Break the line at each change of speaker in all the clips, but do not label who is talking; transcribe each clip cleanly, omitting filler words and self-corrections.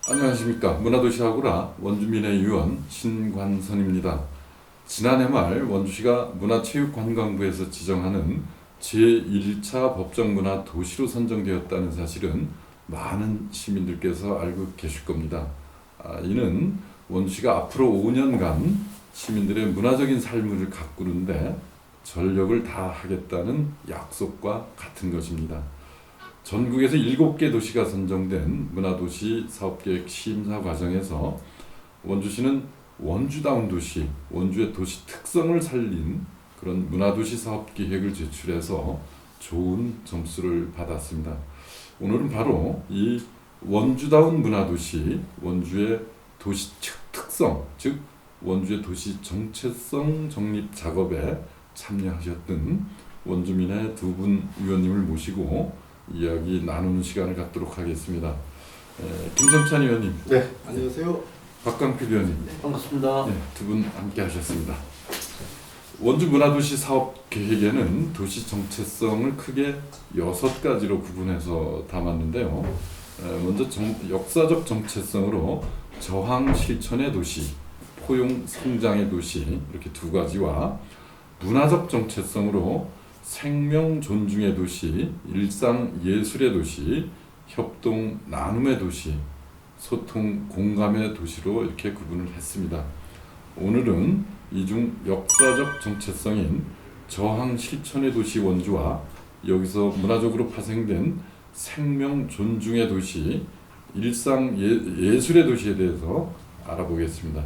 안녕하십니까. 문화도시아고라 원주민의 유원 신관선입니다. 지난해 말 원주시가 문화체육관광부에서 지정하는 제1차 법정문화 도시로 선정되었다는 사실은 많은 시민들께서 알고 계실 겁니다. 이는 원주시가 앞으로 5년간 시민들의 문화적인 삶을 가꾸는데 전력을 다하겠다는 약속과 같은 것입니다. 전국에서 7개 도시가 선정된 문화도시 사업계획 심사 과정에서 원주시는 원주다운 도시, 원주의 도시 특성을 살린 그런 문화도시 사업계획을 제출해서 좋은 점수를 받았습니다. 오늘은 바로 이 원주다운 문화도시, 원주의 도시 특성, 즉 원주의 도시 정체성 정립 작업에 참여하셨던 원주민의 두 분 위원님을 모시고 이야기 나누는 시간을 갖도록 하겠습니다. 김성찬 의원님,
네, 안녕하세요.
박광필 의원님,
네, 반갑습니다.
두 분 함께 하셨습니다. 원주 문화도시 사업 계획에는 도시 정체성을 크게 6가지로 구분해서 담았는데요. 먼저 역사적 정체성으로 저항 실천의 도시, 포용 성장의 도시 이렇게 2가지와 문화적 정체성으로 생명 존중의 도시, 일상 예술의 도시, 협동 나눔의 도시, 소통 공감의 도시로 이렇게 구분을 했습니다. 오늘은 이 중 역사적 정체성인 저항 실천의 도시 원주와 여기서 문화적으로 파생된 생명 존중의 도시, 일상 예술의 도시에 대해서 알아보겠습니다.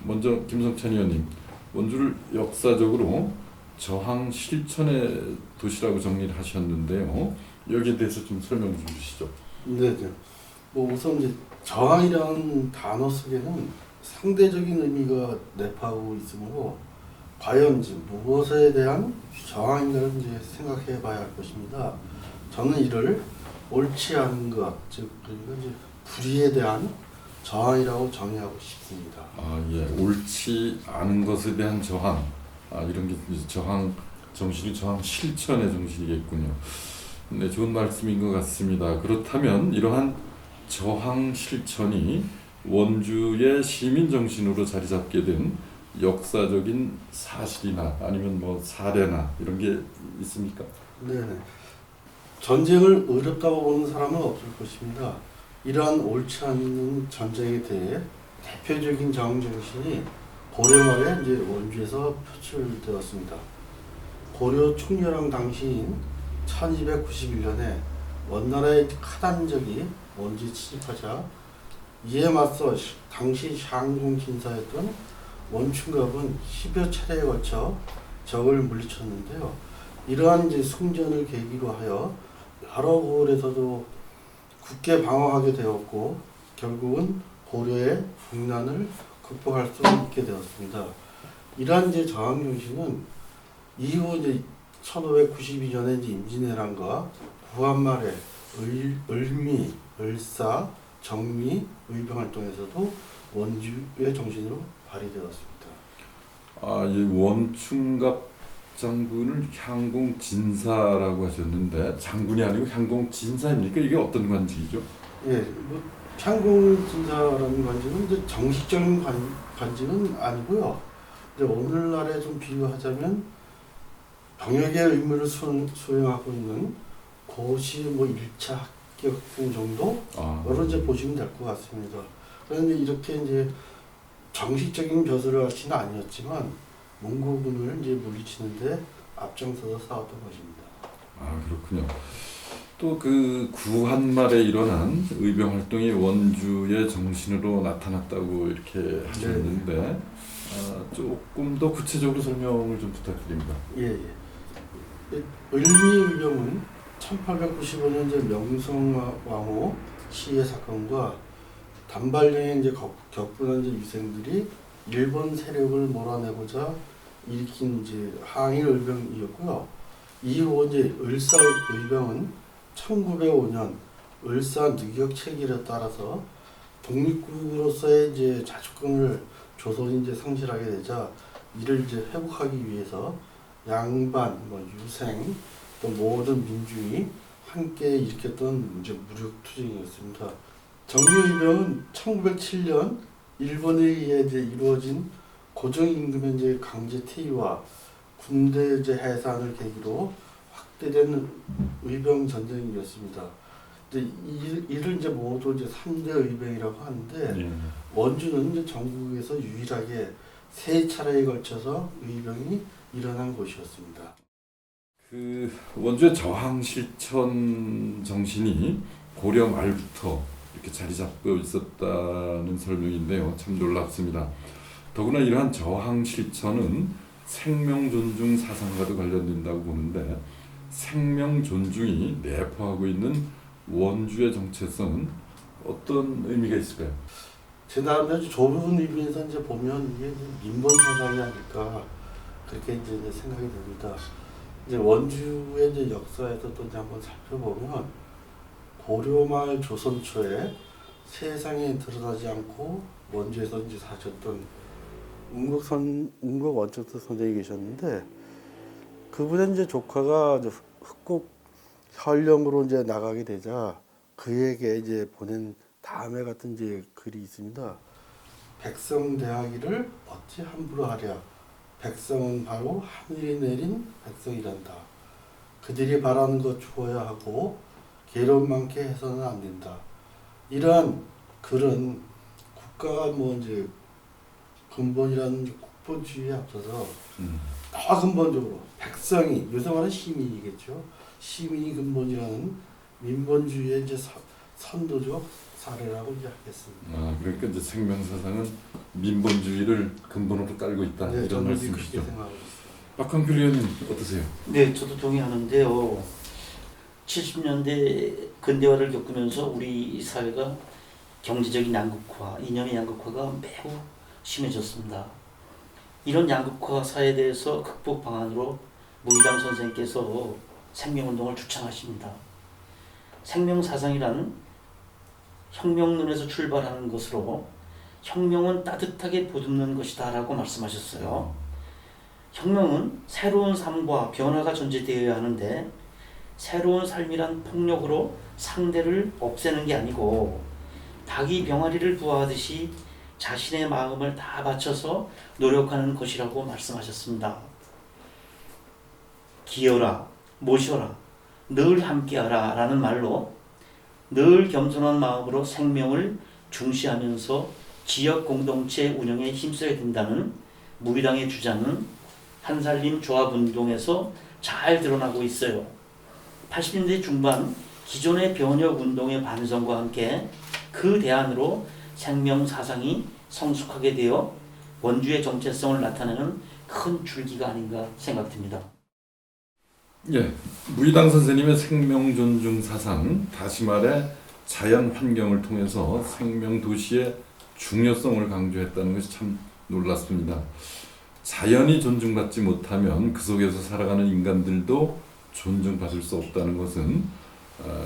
먼저 김성찬 의원님, 원주를 역사적으로 저항 실천의 도시라고 정리를 하셨는데요. 여기에 대해서 좀 설명 좀 주시죠.
네, 네. 뭐 우선 이제 저항이라는 단어 속에는 상대적인 의미가 내포하고 있으므로 과연 이제 무엇에 대한 저항인가를 이제 생각해봐야 할 것입니다. 저는 이를 옳지 않은 것, 즉 그러니까 이제 불의에 대한 저항이라고 정의하고 싶습니다.
예, 옳지 않은 것에 대한 저항. 이런 게 저항 정신이 저항 실천의 정신이겠군요. 네, 좋은 말씀인 것 같습니다. 그렇다면 이러한 저항 실천이 원주의 시민 정신으로 자리 잡게 된 역사적인 사실이나 아니면 뭐 사례나 이런 게 있습니까?
네, 전쟁을 어렵다고 보는 사람은 없을 것입니다. 이러한 옳지 않은 전쟁에 대해 대표적인 저항 정신이 고려 말에 이제 원주에서 표출되었습니다. 고려 충렬왕 당시인 1291년에 원나라의 카단적이 원주에 침입하자 이에 맞서 당시 샹공 진사였던 원충갑은 10여 차례에 걸쳐 적을 물리쳤는데요. 이러한 이제 승전을 계기로 하여 여러 고을에서도 굳게 방어하게 되었고 결국은 고려의 국난을 극복할 수 있게 되었습니다. 이러한 이제 저항 정신은 이후 이제 1592년에 이제 임진왜란과 구한말에 을미, 을사, 정미, 의병 활동에서도 원주의 정신으로 발휘되었습니다.
이 원충갑 장군을 향공 진사라고 하셨는데 장군이 아니고 향공 진사입니까? 이게 어떤 관직이죠?
예, 뭐 향공 진사라는 관직은 이제 정식적인 관직은 아니고요. 이제 오늘날에 좀 비유하자면 병역의 의무를 수행하고 있는 고시 뭐 1차 합격생 정도 여러 이제 보시면 될 것 같습니다. 그런데 이렇게 이제 정식적인 벼슬을 할 수는 아니었지만 몽고군을 이제 물리치는데 앞장서서 싸웠던 것입니다.
그렇군요. 또 그 구한말에 일어난 의병 활동이 원주의 정신으로 나타났다고 이렇게 하셨는데 조금 더 구체적으로 설명을 좀 부탁드립니다.
예. 을미 의병은 1895년 이제 명성황후 시해 사건과 단발령에 이제 격분한 이제 유생들이 일본 세력을 몰아내고자 일으킨 이제 항일 의병이었고요. 이후 이제 을사 의병은 1905년 을사 누격 체결에 따라서 독립국으로서의 이제 자주권을 조선이 이제 상실하게 되자 이를 이제 회복하기 위해서 양반, 유생, 또 모든 민중이 함께 일으켰던 이제 무력 투쟁이었습니다. 정유의병은 1907년 일본에 의해 이제 이루어진 고정임금의 이제 강제 퇴위와 군대 이제 해산을 계기로 확대된 의병 전쟁이었습니다. 이제 이를 이제 모두 이제 3대 의병이라고 하는데
예.
원주는 이제 전국에서 유일하게 세 차례에 걸쳐서 의병이 일어난 곳이었습니다.
그 원주의 저항 실천 정신이 고려 말부터 이렇게 자리 잡고 있었다는 설명인데요. 참 놀랍습니다. 더구나 이러한 저항 실천은 생명 존중 사상과도 관련된다고 보는데 생명 존중이 내포하고 있는 원주의 정체성은 어떤 의미가 있을까요?
제 나름대로 좁은 의미에서 이제 보면 이게 민본 사상이 아닐까 그렇게 이제 생각이 됩니다. 이제 원주의 이제 역사에서 또 이제 한번 살펴보면 고려말 조선 초에 세상에 드러나지 않고 원주에서 이제 사셨던 운국 원척도 선생이 계셨는데 그분의 이제 조카가 이제 흑국 현령으로 이제 나가게 되자 그에게 이제 보낸 다음에 같은 이제 글이 있습니다. 백성 대하기를 어찌 함부로 하랴. 백성은 바로 하늘이 내린 백성이란다. 그들이 바라는 것 주어야 하고 괴로움 많게 해서는 안 된다. 이러한 글은 국가가 뭐 이제 근본이라는 국본주의에 앞서서 더 근본적으로 백성이 요새 말하는 시민이겠죠. 시민이 근본이라는 민본주의의 이제 선도적 사례라고 이제 하겠습니다.
아, 그러니까 이제 생명 사상은 민본주의를 근본으로 깔고 있다
네,
이런
저는 그렇게
말씀이시죠.
생각하고 있습니다.
박광필 의원님 어떠세요?
네, 저도 동의하는데요. 70년대 근대화를 겪으면서 우리 사회가 경제적인 양극화, 이념의 양극화가 매우 심해졌습니다. 이런 양극화 사회에 대해서 극복 방안으로 무의당 선생께서 생명운동을 주창하십니다. 생명사상이란 혁명론에서 출발하는 것으로 혁명은 따뜻하게 보듬는 것이다 라고 말씀하셨어요. 혁명은 새로운 삶과 변화가 존재되어야 하는데 새로운 삶이란 폭력으로 상대를 없애는 게 아니고 닭이 병아리를 구하듯이 자신의 마음을 다 바쳐서 노력하는 것이라고 말씀하셨습니다. 기어라, 모셔라, 늘 함께하라 라는 말로 늘 겸손한 마음으로 생명을 중시하면서 지역 공동체 운영에 힘써야 된다는 무비당의 주장은 한살림 조합운동에서 잘 드러나고 있어요. 80년대 중반 기존의 변혁운동의 반성과 함께 그 대안으로 생명사상이 성숙하게 되어 원주의 정체성을 나타내는 큰 줄기가 아닌가 생각됩니다.
예, 무의당 선생님의 생명 존중 사상, 다시 말해 자연 환경을 통해서 생명 도시의 중요성을 강조했다는 것이 참 놀랐습니다. 자연이 존중받지 못하면 그 속에서 살아가는 인간들도 존중받을 수 없다는 것은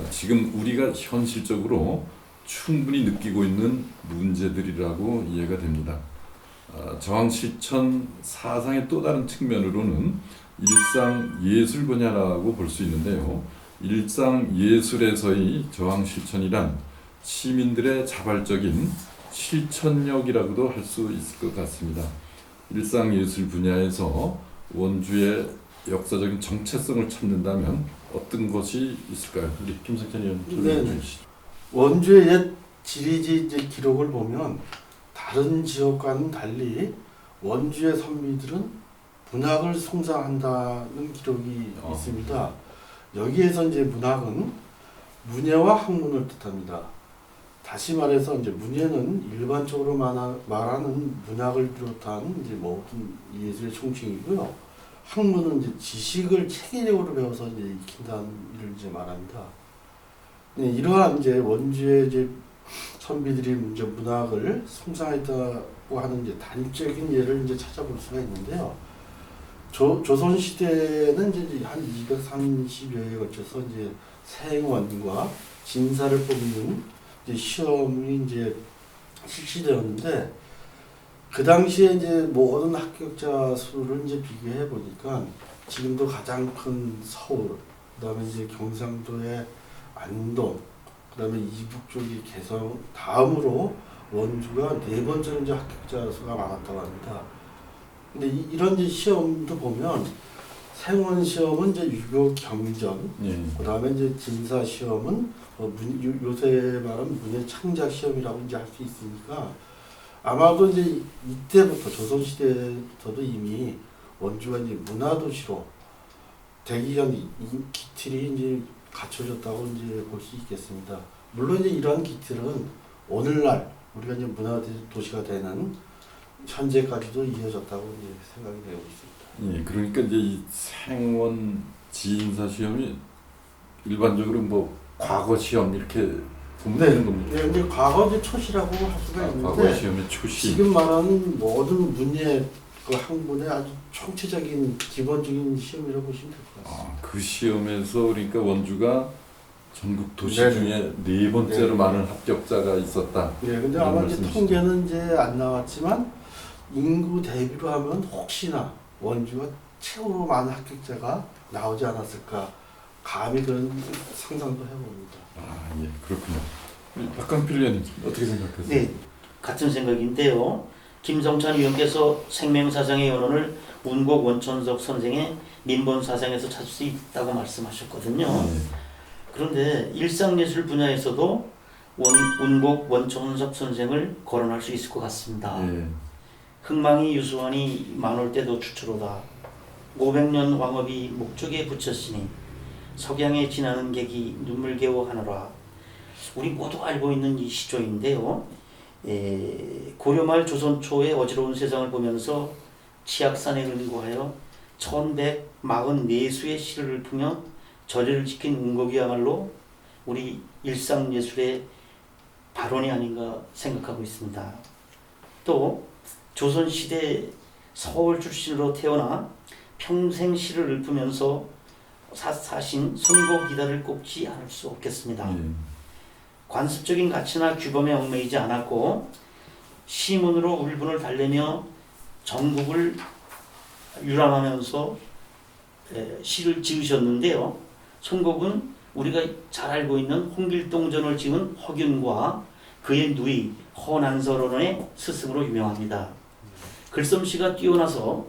지금 우리가 현실적으로 충분히 느끼고 있는 문제들이라고 이해가 됩니다. 저항 실천 사상의 또 다른 측면으로는 일상 예술 분야라고 볼 수 있는데요. 일상 예술에서의 저항 실천이란 시민들의 자발적인 실천력이라고도 할 수 있을 것 같습니다. 일상 예술 분야에서 원주의 역사적인 정체성을 찾는다면 어떤 것이 있을까요? 우리 김석현 의원 설명해 주시죠.
원주의 옛 지리지 이제 기록을 보면 다른 지역과는 달리 원주의 선비들은 문학을 숭상한다는 기록이 있습니다. 여기에서 이제 문학은 문예와 학문을 뜻합니다. 다시 말해서 이제 문예는 일반적으로 말하는 문학을 비롯한 이제 모든 예술의 총칭이고요. 학문은 이제 지식을 체계적으로 배워서 이제 익힌다는 일을 이제 말합니다. 네, 이러한 이제 원주의 이제 선비들이 이제 문학을 숭상했다고 하는 이제 단적인 예를 이제 찾아볼 수가 있는데요. 조선 시대는 이제 한 230여에 걸쳐서 이제 생원과 진사를 뽑는 이제 시험이 이제 실시되었는데 그 당시에 이제 모든 합격자 수를 이제 비교해 보니까 지금도 가장 큰 서울, 그다음에 이제 경상도의 안동, 그다음에 이북 쪽이 개성 다음으로 원주가 네 번째로 이제 합격자 수가 많았다고 합니다. 근데 이런 이제 시험도 보면 생원 시험은 이제 유교 경전,
예.
그다음에 이제 진사 시험은 요새 말하면 문예 창작 시험이라고 이제 할 수 있으니까 아마도 이제 이때부터 조선 시대부터도 이미 원주가 이제 문화도시로 되기 전 이 기틀이 이제 갖춰졌다고 이제 볼 수 있겠습니다. 물론 이제 이러한 기틀은 오늘날 우리가 이제 문화도시가 되는 현재까지도 이어졌다고 이제 생각이 되고 있습니다.
예, 그러니까 이제 이 생원 지인사 시험이 일반적으로 뭐 과거 시험 이렇게 보면 되는 겁니다.
네, 이제 과거 이제 초시라고 할 수가
과거
있는데
시험의 초시.
지금 말하는 모든 문예 그 학문의 아주 총체적인 기본적인 시험이라고 보시면 될 것 같습니다.
그 시험에서 그러니까 원주가 전국 도시
네네.
중에 네 번째로
네네.
많은 합격자가 있었다.
네, 근데
이런
아마 이제
말씀이시죠?
통계는 이제 안 나왔지만 인구 대비로 하면 혹시나 원주가 최고로 많은 합격자가 나오지 않았을까 감히 그런 상상도 해봅니다.
아, 예, 그렇군요. 박강필 의원님 어떻게 생각하세요?
네, 같은 생각인데요. 김성찬 위원께서 생명사상의 원론을 운곡 원천석 선생의 민본사상에서 찾을 수 있다고 말씀하셨거든요.
예.
그런데 일상예술 분야에서도 운곡 원천석 선생을 거론할 수 있을 것 같습니다.
예.
흥망이 유수하니 만올 때도 주초로다. 500년 왕업이 목적에 붙였으니 석양에 지나는 객이 눈물개워 하노라. 우리 모두 알고 있는 이 시조인데요. 고려말 조선 초의 어지러운 세상을 보면서 치악산에 근거하여 1144수의 시를 읊으며 절에를 지킨 운곡이야말로 우리 일상예술의 발원이 아닌가 생각하고 있습니다. 또 조선시대 서울 출신으로 태어나 평생 시를 읊으면서 사신 손고기다를 꼽지 않을 수 없겠습니다.
예.
관습적인 가치나 규범에 얽매이지 않았고 시문으로 울분을 달래며 전국을 유람하면서 시를 지으셨는데요. 손곡은 우리가 잘 알고 있는 홍길동전을 지은 허균과 그의 누이 허난설원의 스승으로 유명합니다. 글솜씨가 뛰어나서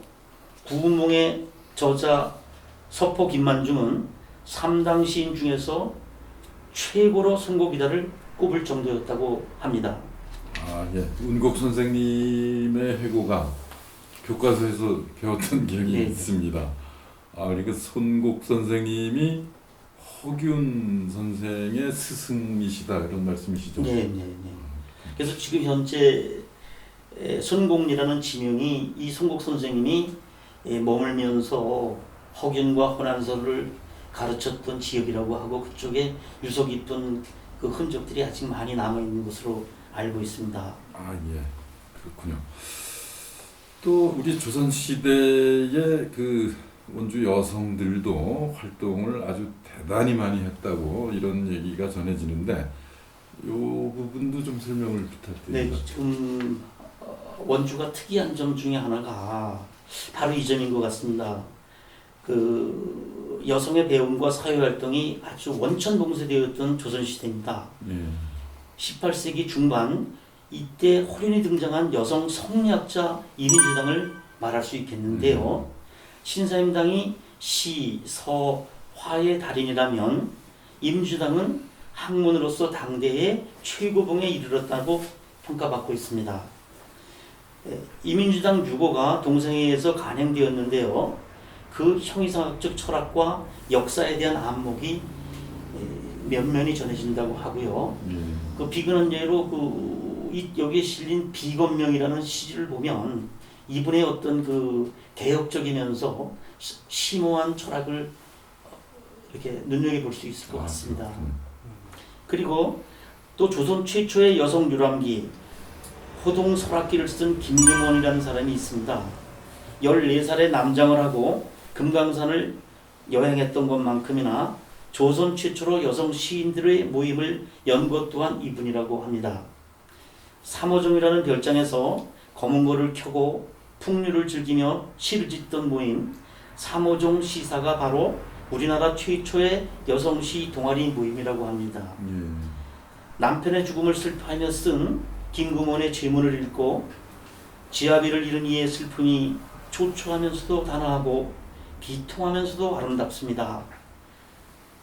구운몽의 저자 서포 김만중은 3당 시인 중에서 최고로 손곡이다를 꼽을 정도였다고 합니다.
아, 예. 운곡 선생님의 회고가 교과서에서 배웠던 기억이
네.
있습니다. 아, 그러니까 손곡 선생님이 허균 선생의 스승이시다 그런 말씀이시죠?
네. 그래서 지금 현재 손곡리라는 지명이 이 손곡 선생님이 머물면서 허균과 허난설을 가르쳤던 지역이라고 하고 그쪽에 유서 깊은 그 흔적들이 아직 많이 남아있는 것으로 알고 있습니다.
아, 예. 그렇군요. 또 우리 조선시대의 그 원주 여성들도 활동을 아주 대단히 많이 했다고 이런 얘기가 전해지는데 이 부분도 좀 설명을 부탁드립니다.
네, 지금 원주가 특이한 점 중에 하나가 바로 이 점인 것 같습니다. 그 여성의 배움과 사회활동이 아주 원천봉쇄되었던 조선시대입니다.
예.
18세기 중반 이때 호련히 등장한 여성 성리학자 이민주당을 말할 수 있겠는데요. 신사임당이 시, 서, 화의 달인이라면 이민주당은 학문으로서 당대의 최고봉에 이르렀다고 평가받고 있습니다. 이민주당 유고가 동성애에서 간행되었는데요. 그 형이상학적 철학과 역사에 대한 안목이 면면이 전해진다고 하고요. 그 비근한 예로 여기에 실린 비건명이라는 시를 보면 이분의 어떤 그 개혁적이면서 심오한 철학을 이렇게 눈여겨볼 수 있을 것 같습니다. 그리고 또 조선 최초의 여성 유람기 호동 설악기를 쓴 김용원이라는 사람이 있습니다. 14살에 남장을 하고 금강산을 여행했던 것만큼이나 조선 최초로 여성 시인들의 모임을 연 것 또한 이분이라고 합니다. 삼호종이라는 별장에서 검은고를 켜고 풍류를 즐기며 시를 짓던 모임 삼호종 시사가 바로 우리나라 최초의 여성시 동아리 모임이라고 합니다. 남편의 죽음을 슬퍼하며 쓴 김금원의 제문을 읽고 지아비를 잃은 이의 슬픔이 조초하면서도 단아하고 비통하면서도 아름답습니다.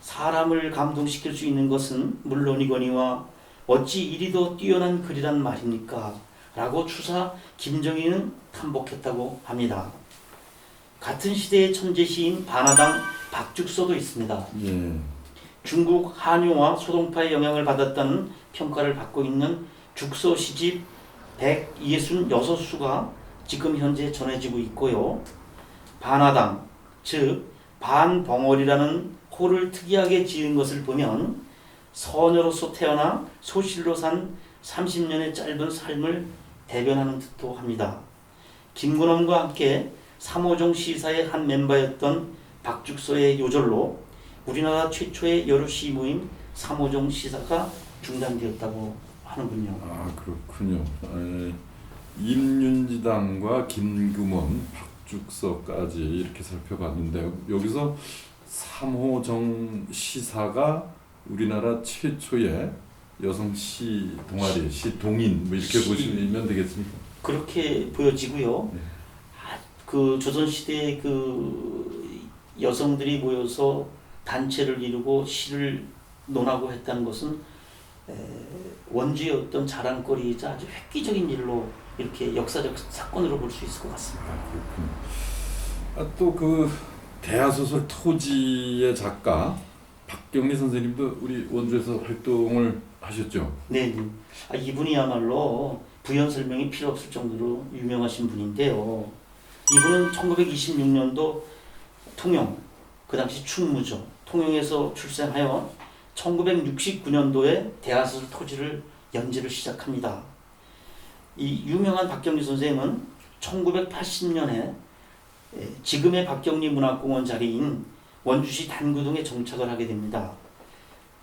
사람을 감동시킬 수 있는 것은 물론이거니와 어찌 이리도 뛰어난 글이란 말입니까? 라고 추사 김정희는 탐복했다고 합니다. 같은 시대의 천재 시인 반화당 박죽서도 있습니다.
예. 중국
한유와 소동파의 영향을 받았다는 평가를 받고 있는 죽서 시집 166수가 지금 현재 전해지고 있고요. 반화당, 즉 반벙어리라는 호를 특이하게 지은 것을 보면 서녀로서 태어나 소실로 산 30년의 짧은 삶을 대변하는 듯도 합니다. 김근엄과 함께 삼호종 시사의 한 멤버였던 박죽서의 요절로 우리나라 최초의 여루시 모임 삼호종 시사가 중단되었다고 하는군요.
아 그렇군요. 임윤지당과 김금원, 박죽서까지 이렇게 살펴봤는데 여기서 삼호정 시사가 우리나라 최초의 여성 시 동아리, 시 동인 뭐 이렇게 보시면 되겠습니까?
그렇게 보여지고요.
네.
그 조선시대에 그 여성들이 모여서 단체를 이루고 시를 논하고 했다는 것은 원주의 어떤 자랑거리이자 아주 획기적인 일로 이렇게 역사적 사건으로 볼 수 있을 것 같습니다.
아, 그렇군요. 또 그 대하소설 토지의 작가 박경리 선생님도 우리 원주에서 활동을 하셨죠?
네, 이분이야말로 부연 설명이 필요 없을 정도로 유명하신 분인데요. 이분은 1926년도 통영, 그 당시 충무죠. 통영에서 출생하여 1969년도에 대하소설 토지를 연재를 시작합니다. 이 유명한 박경리 선생은 1980년에 지금의 박경리 문학공원 자리인 원주시 단구동에 정착을 하게 됩니다.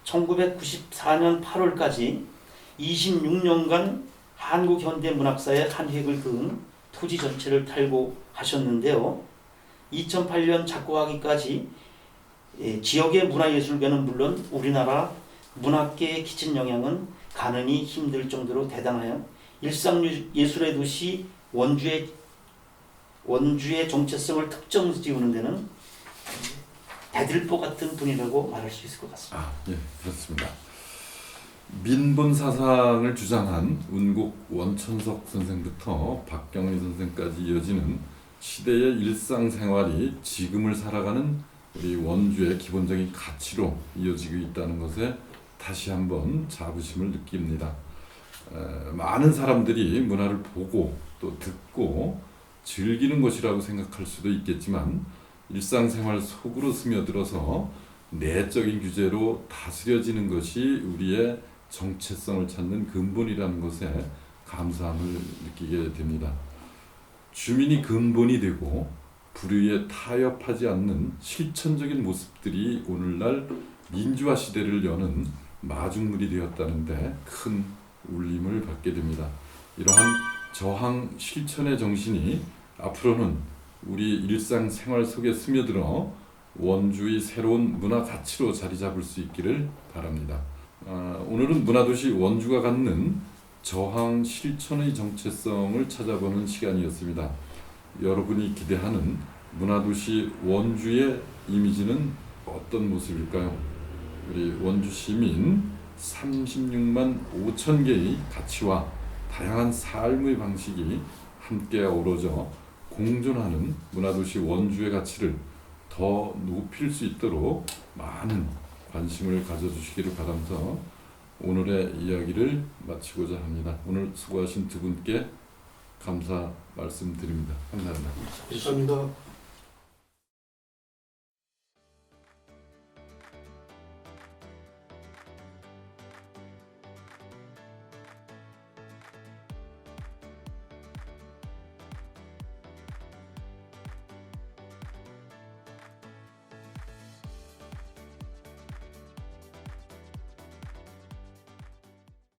1994년 8월까지 26년간 한국현대문학사의 한 획을 그은 토지 전체를 탈곡하셨는데요. 2008년 작고하기까지 지역의 문화예술계는 물론 우리나라 문학계에 끼친 영향은 가늠이 힘들 정도로 대단하여 일상예술의 도시 원주의 정체성을 특정 지우는 데는 대들보 같은 분이라고 말할 수 있을 것 같습니다.
예, 그렇습니다. 민본 사상을 주장한 운곡 원천석 선생부터 박경리 선생까지 이어지는 시대의 일상생활이 지금을 살아가는 우리 원주의 기본적인 가치로 이어지고 있다는 것에 다시 한번 자부심을 느낍니다. 많은 사람들이 문화를 보고 또 듣고 즐기는 것이라고 생각할 수도 있겠지만 일상생활 속으로 스며들어서 내적인 규제로 다스려지는 것이 우리의 정체성을 찾는 근본이라는 것에 감사함을 느끼게 됩니다. 주민이 근본이 되고 불의에 타협하지 않는 실천적인 모습들이 오늘날 민주화 시대를 여는 마중물이 되었다는데 큰 울림을 받게 됩니다. 이러한 저항 실천의 정신이 앞으로는 우리 일상생활 속에 스며들어 원주의 새로운 문화 가치로 자리 잡을 수 있기를 바랍니다. 오늘은 문화도시 원주가 갖는 저항 실천의 정체성을 찾아보는 시간이었습니다. 여러분이 기대하는 문화도시 원주의 이미지는 어떤 모습일까요? 우리 원주 시민 36만 5천 개의 가치와 다양한 삶의 방식이 함께 어우러져 공존하는 문화도시 원주의 가치를 더 높일 수 있도록 많은 관심을 가져주시기를 바라면서 오늘의 이야기를 마치고자 합니다. 오늘 수고하신 두 분께 감사 말씀드립니다. 감사합니다.
감사합니다.